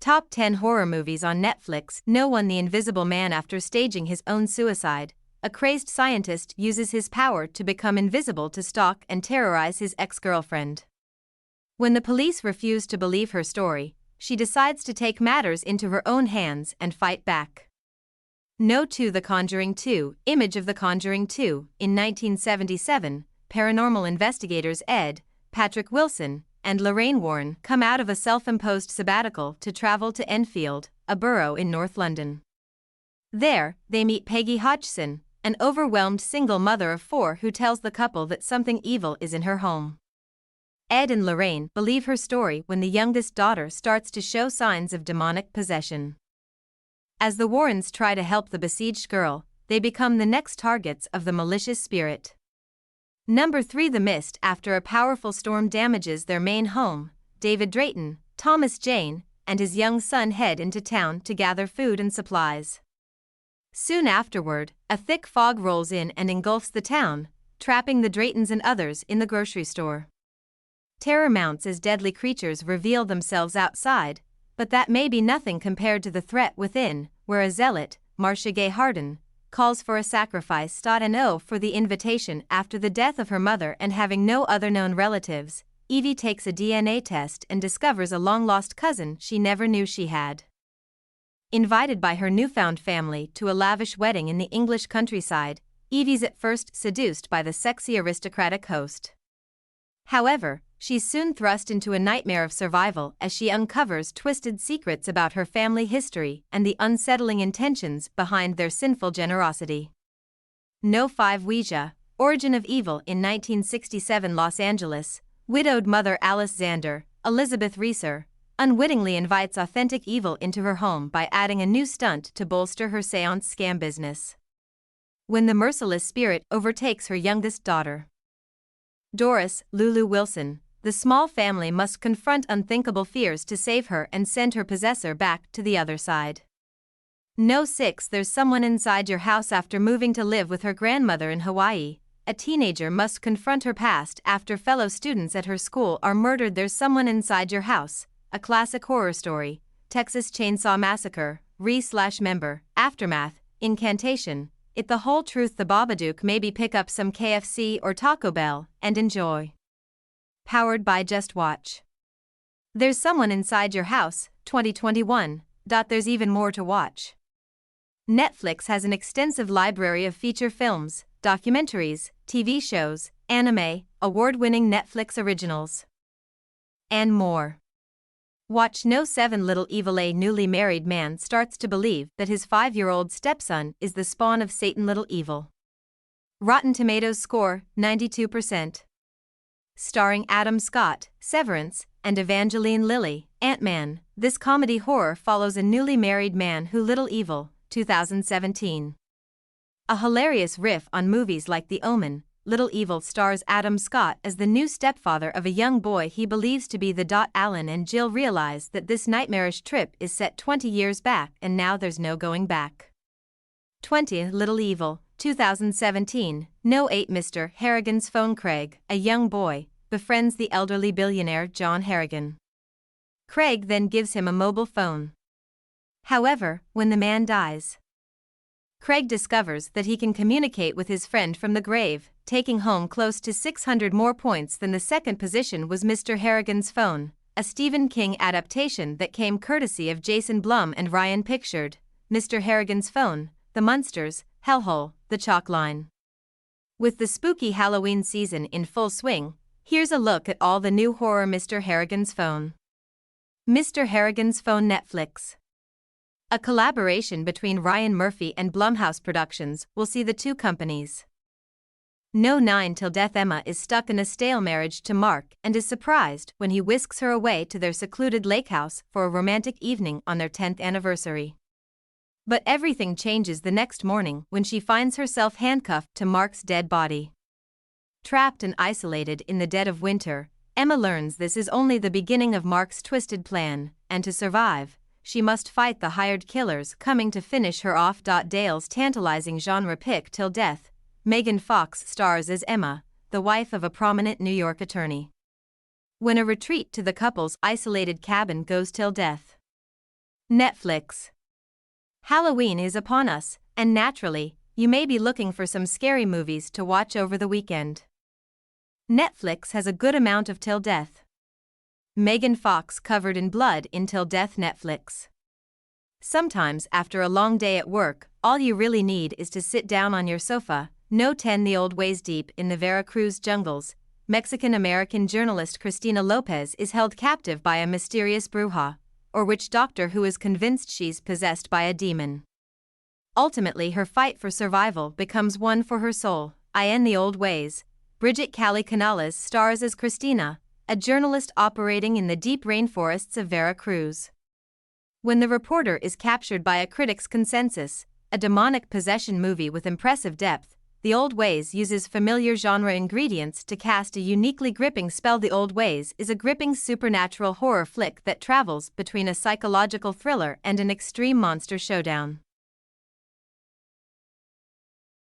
Top 10 horror movies on Netflix. No one. The Invisible Man. After staging his own suicide, a crazed scientist uses his power to become invisible to stalk and terrorize his ex-girlfriend. When the police refuse to believe her story, she decides to take matters into her own hands and fight back. No. 2. The Conjuring 2. Image of The Conjuring 2. In 1977, paranormal investigators Ed, Patrick Wilson, and Lorraine Warren come out of a self-imposed sabbatical to travel to Enfield, a borough in North London. There, they meet Peggy Hodgson, an overwhelmed single mother of 4 who tells the couple that something evil is in her home. Ed and Lorraine believe her story when the youngest daughter starts to show signs of demonic possession. As the Warrens try to help the besieged girl, they become the next targets of the malicious spirit. Number 3. The Mist. After a powerful storm damages their main home, David Drayton, Thomas Jane, and his young son head into town to gather food and supplies. Soon afterward, a thick fog rolls in and engulfs the town, trapping the Draytons and others in the grocery store. Terror mounts as deadly creatures reveal themselves outside, but that may be nothing compared to the threat within, where a zealot, Marcia Gay Harden, calls for a sacrifice. No. For the invitation. After the death of her mother and having no other known relatives, Evie takes a DNA test and discovers a long-lost cousin she never knew she had. Invited by her newfound family to a lavish wedding in the English countryside, Evie's at first seduced by the sexy aristocratic host. However, she's soon thrust into a nightmare of survival as she uncovers twisted secrets about her family history and the unsettling intentions behind their sinful generosity. No. 5. Ouija. Origin of Evil. In 1967 Los Angeles, widowed mother Alice Zander, Elizabeth Reeser, unwittingly invites authentic evil into her home by adding a new stunt to bolster her seance scam business. When the merciless spirit overtakes her youngest daughter, Doris, Lulu Wilson, the small family must confront unthinkable fears to save her and send her possessor back to the other side. No. 6. There's Someone Inside Your House. After moving to live with her grandmother in Hawaii, a teenager must confront her past after fellow students at her school are murdered. There's Someone Inside Your House, a classic horror story, Texas Chainsaw Massacre, Re/Member, Aftermath, Incantation, It the Whole Truth. The Babadook. Maybe pick up some KFC or Taco Bell and enjoy. Powered by Just Watch. There's Someone Inside Your House, 2021. There's even more to watch. Netflix has an extensive library of feature films, documentaries, TV shows, anime, award-winning Netflix originals, and more. Watch No. 7. Little Evil. A newly married man starts to believe that his 5-year-old stepson is the spawn of Satan. Little Evil. Rotten Tomatoes score, 92%. Starring Adam Scott, Severance, and Evangeline Lilly, Ant-Man, this comedy horror follows a newly married man who Little Evil, 2017. A hilarious riff on movies like The Omen, Little Evil stars Adam Scott as the new stepfather of a young boy he believes to be the Alan and Jill realize that this nightmarish trip is set 20 years back and now there's no going back. 20. Little Evil, 2017. No. 8. Mr. Harrigan's phone. Craig, a young boy, befriends the elderly billionaire John Harrigan. Craig then gives him a mobile phone. However, when the man dies, Craig discovers that he can communicate with his friend from the grave, taking home close to 600 more points than the second position was Mr. Harrigan's Phone, a Stephen King adaptation that came courtesy of Jason Blum and Ryan Pictured, Mr. Harrigan's Phone, The Munsters, Hellhole, The Chalk Line. With the spooky Halloween season in full swing, here's a look at all the new horror. Mr. Harrigan's Phone. Mr. Harrigan's Phone. Netflix. A collaboration between Ryan Murphy and Blumhouse Productions will see the two companies. No. 9. Till Death. Emma is stuck in a stale marriage to Mark and is surprised when he whisks her away to their secluded lake house for a romantic evening on their 10th anniversary. But everything changes the next morning when she finds herself handcuffed to Mark's dead body. Trapped and isolated in the dead of winter, Emma learns this is only the beginning of Mark's twisted plan, and to survive, she must fight the hired killers coming to finish her off. Dale's tantalizing genre pick. Till Death. Megan Fox stars as Emma, the wife of a prominent New York attorney. When a retreat to the couple's isolated cabin goes till death, Netflix. Halloween is upon us, and naturally, you may be looking for some scary movies to watch over the weekend. Netflix has a good amount of Till Death. Megan Fox covered in blood in Till Death. Netflix. Sometimes after a long day at work, all you really need is to sit down on your sofa. No 10 the old ways. Deep in the Veracruz jungles, Mexican-American journalist Cristina Lopez is held captive by a mysterious bruja, or witch doctor who is convinced she's possessed by a demon. Ultimately, her fight for survival becomes one for her soul. In the old ways, Bridget Cali Canales stars as Cristina, a journalist operating in the deep rainforests of Veracruz. When the reporter is captured by a critic's consensus, a demonic possession movie with impressive depth, The Old Ways uses familiar genre ingredients to cast a uniquely gripping spell. The Old Ways is a gripping supernatural horror flick that travels between a psychological thriller and an extreme monster showdown.